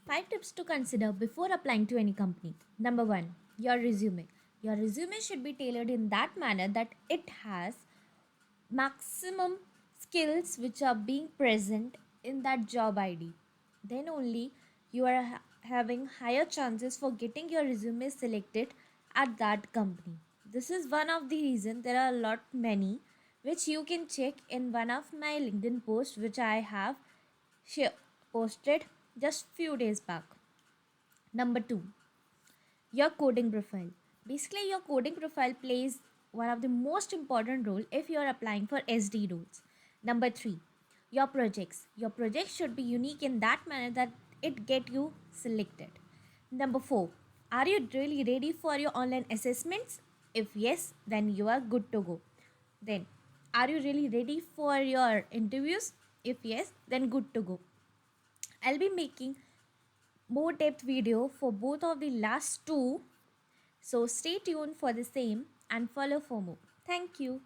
5 tips to consider before applying to any company. Number 1, your resume. Your resume should be tailored in that manner that it has maximum skills which are being present in that job ID. Then only you are having higher chances for getting your resume selected at that company. This is one of the reason. There are a lot many which you can check in one of my LinkedIn posts which I have posted just few days back. Number 2, your coding profile. Basically, your coding profile plays one of the most important role if you are applying for SD roles. Number 3, your projects. Your projects should be unique in that manner that it get you selected. Number 4, are you really ready for your online assessments? If yes, then you are good to go. Then, are you really ready for your interviews? If yes, then good to go. I'll be making more depth video for both of the last two, so stay tuned for the same and follow for more. Thank you.